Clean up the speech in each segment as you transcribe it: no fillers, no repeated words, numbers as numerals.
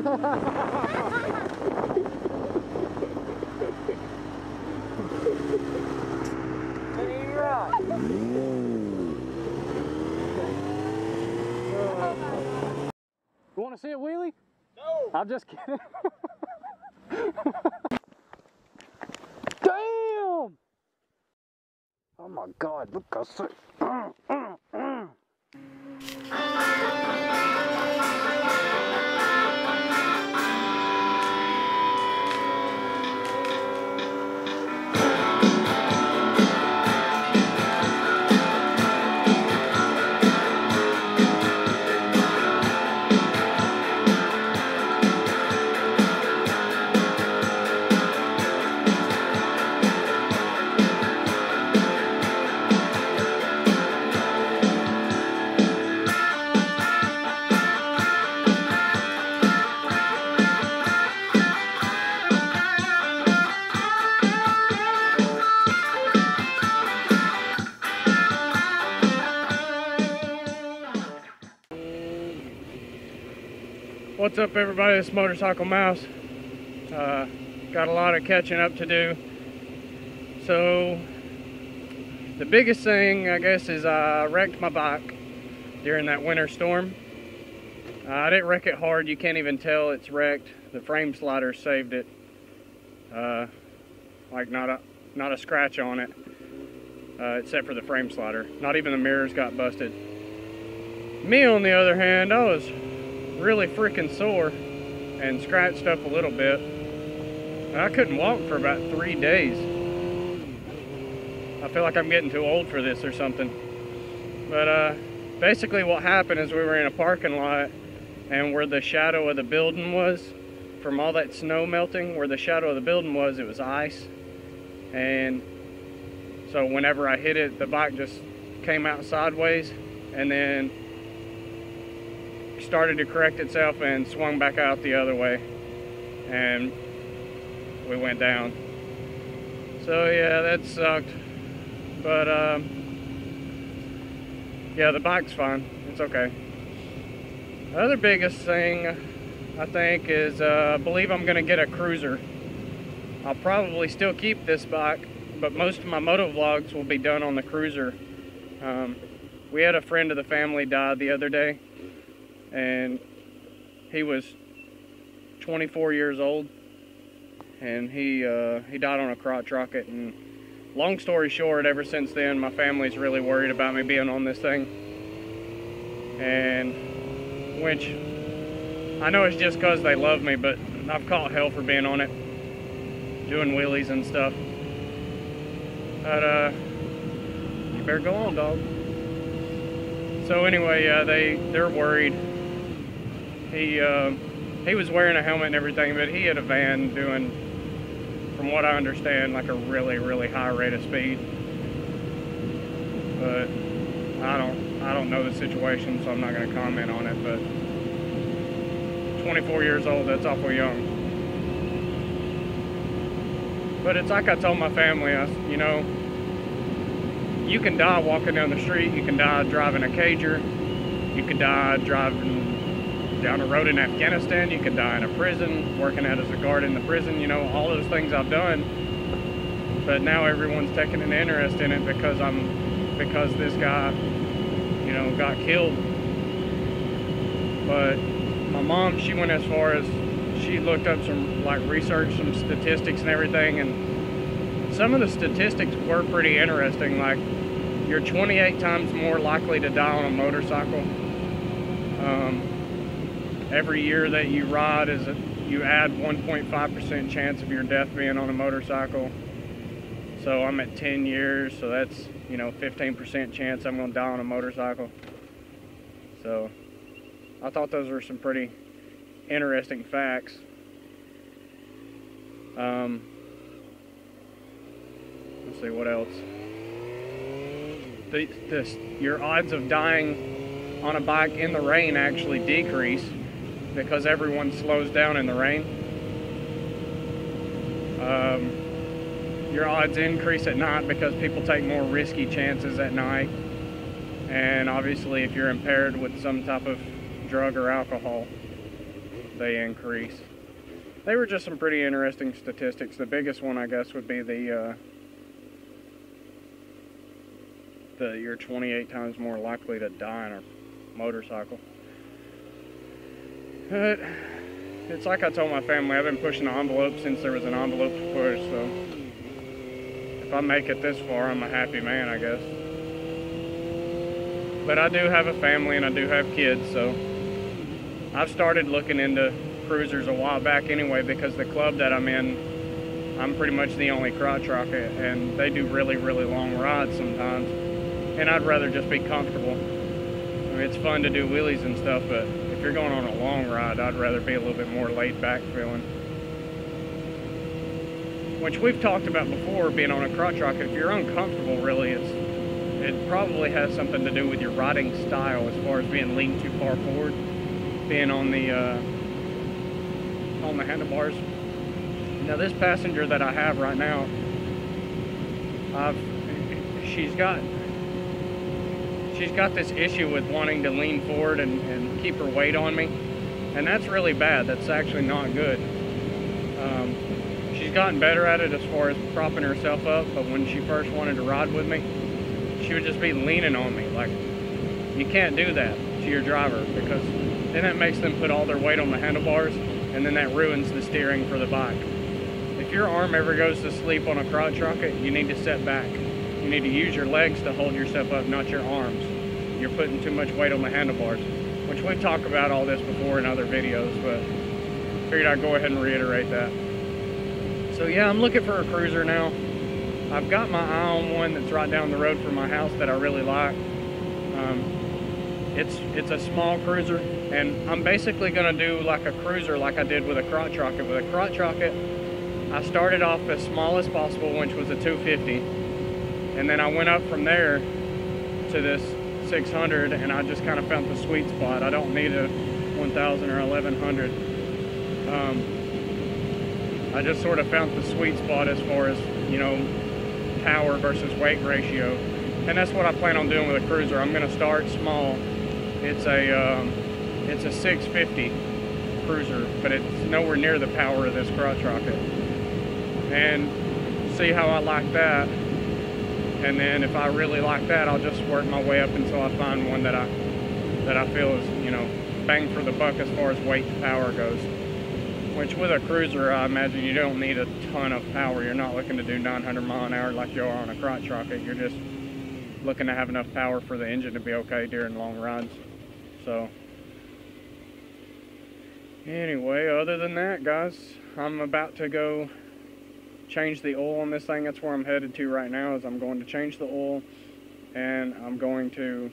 You want to see a wheelie? No! I'm just kidding. Damn! Oh my God, look how sick. What's up, everybody? It's Motorcycle Mouse. Got a lot of catching up to do. So the biggest thing, I guess, is I wrecked my bike during that winter storm. I didn't wreck it hard. You can't even tell it's wrecked. The frame slider saved it. Like not a scratch on it, except for the frame slider. Not even the mirrors got busted. Me, on the other hand, I was really freaking sore and scratched up a little bit. I couldn't walk for about 3 days. I feel like I'm getting too old for this or something. But basically what happened is we were in a parking lot, and where the shadow of the building was, from all that snow melting, where the shadow of the building was, it was ice. And so whenever I hit it, the bike just came out sideways and then started to correct itself and swung back out the other way, and we went down. So yeah, that sucked. But yeah, the bike's fine. It's okay. The other biggest thing, I think, is I believe I'm gonna get a cruiser. I'll probably still keep this bike, but most of my moto vlogs will be done on the cruiser. We had a friend of the family die the other day, and he was 24 years old, and he died on a crotch rocket. And long story short, ever since then, my family's really worried about me being on this thing, and which I know it's just because they love me, but I've caught hell for being on it, doing wheelies and stuff. But you better go on, dog. So anyway, yeah, they're worried. He was wearing a helmet and everything, but he had a van doing, from what I understand, like a really, really high rate of speed. But I don't know the situation, so I'm not going to comment on it. But 24 years old, that's awful young. But it's like I told my family, you know, you can die walking down the street, you can die driving a cager, you can die driving down a road in Afghanistan, you can die in a prison, working as a guard in the prison, you know, all those things I've done. But now everyone's taking an interest in it because this guy, you know, got killed. But my mom, she went as far as, she looked up some, like, research, some statistics and everything, and some of the statistics were pretty interesting. Like, you're 28 times more likely to die on a motorcycle. Every year that you ride, you add 1.5% chance of your death being on a motorcycle. So I'm at 10 years, so that's, you know, 15% chance I'm gonna die on a motorcycle. So I thought those were some pretty interesting facts. Let's see what else. Your odds of dying on a bike in the rain actually decrease because everyone slows down in the rain. Your odds increase at night because people take more risky chances at night. And obviously if you're impaired with some type of drug or alcohol. they increase. They were just some pretty interesting statistics. The biggest one, I guess, would be you're 28 times more likely to die on a motorcycle. But it's like I told my family, I've been pushing the envelope since there was an envelope to push, so if I make it this far, I'm a happy man, I guess. But I do have a family and I do have kids, so I've started looking into cruisers a while back anyway, because the club that I'm in, I'm pretty much the only crotch rocket, and they do really, really long rides sometimes, and I'd rather just be comfortable. I mean, it's fun to do wheelies and stuff, but if you're going on a long ride, I'd rather be a little bit more laid back feeling. Which we've talked about before, being on a crotch rocket, if you're uncomfortable, really, it probably has something to do with your riding style, as far as being leaned too far forward, being on the handlebars. Now this passenger that I have right now, she's got this issue with wanting to lean forward and keep her weight on me, and that's really bad. That's actually not good. She's gotten better at it as far as propping herself up, but when she first wanted to ride with me, she would just be leaning on me. Like, you can't do that to your driver, because then that makes them put all their weight on the handlebars, and then that ruins the steering for the bike. If your arm ever goes to sleep on a crotch rocket, you need to set back. You need to use your legs to hold yourself up, not your arms. You're putting too much weight on the handlebars, which we've talked about all this before in other videos, but figured I'd go ahead and reiterate that. So yeah, I'm looking for a cruiser now. I've got my eye on one that's right down the road from my house that I really like. It's a small cruiser, and I'm basically going to do like a cruiser like I did with a crotch rocket. With a crotch rocket, I started off as small as possible, which was a 250, and then I went up from there to this 600, and I just kind of found the sweet spot. I don't need a 1000 or 1100. I just sort of found the sweet spot as far as, you know, power versus weight ratio, and that's what I plan on doing with a cruiser. I'm going to start small. It's a 650 cruiser, but it's nowhere near the power of this crotch rocket, and see how I like that. And then if I really like that, I'll just work my way up until I find one that I feel is, you know, bang for the buck as far as weight to power goes. Which with a cruiser, I imagine you don't need a ton of power. You're not looking to do 900 mile an hour like you are on a crotch rocket. You're just looking to have enough power for the engine to be okay during long rides. So anyway, other than that, guys, I'm about to go change the oil on this thing. That's where I'm headed to right now, is I'm going to change the oil, and I'm going to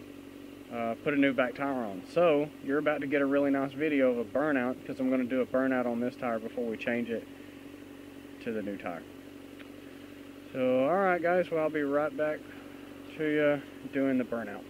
put a new back tire on. So you're about to get a really nice video of a burnout, because I'm going to do a burnout on this tire before we change it to the new tire. So alright guys, well, I'll be right back to you doing the burnout.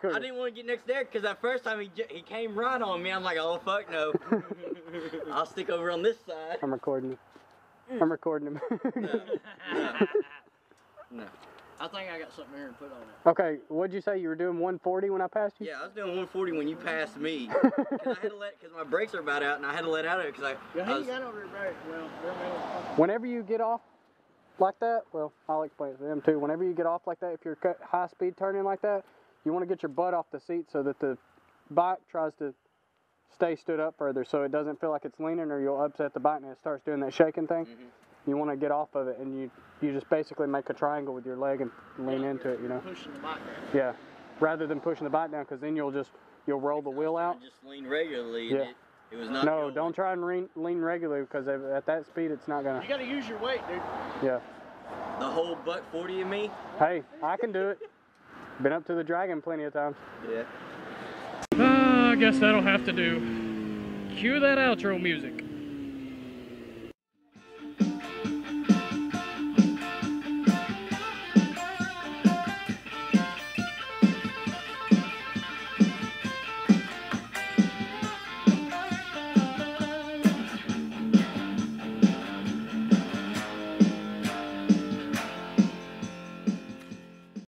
I didn't want to get next there because that first time he came right on me. I'm like, oh fuck no. I'll stick over on this side. I'm recording him. I'm recording him. No. I think I got something here to put on it. Okay, what'd you say? You were doing 140 when I passed you? Yeah, I was doing 140 when you passed me. Because my brakes are about out and I had to let out of it because Yeah, he got over there, well, Whenever you get off like that, well, I'll explain it to them too. Whenever you get off like that, if you're high speed turning like that, you want to get your butt off the seat so that the bike tries to stay stood up further so it doesn't feel like it's leaning or you'll upset the bike and it starts doing that shaking thing. You want to get off of it and you just basically make a triangle with your leg and lean into it, you know. pushing the bike down. Yeah, rather than pushing the bike down because then you'll roll the wheel out. Just lean regularly. Yeah. And it was not No, going. don't try and lean regularly because at that speed it's not gonna. You got to use your weight, dude. Yeah. The whole buck 40 of me. Hey, I can do it. Been up to the Dragon plenty of times. Yeah. I guess that'll have to do. Cue that outro music.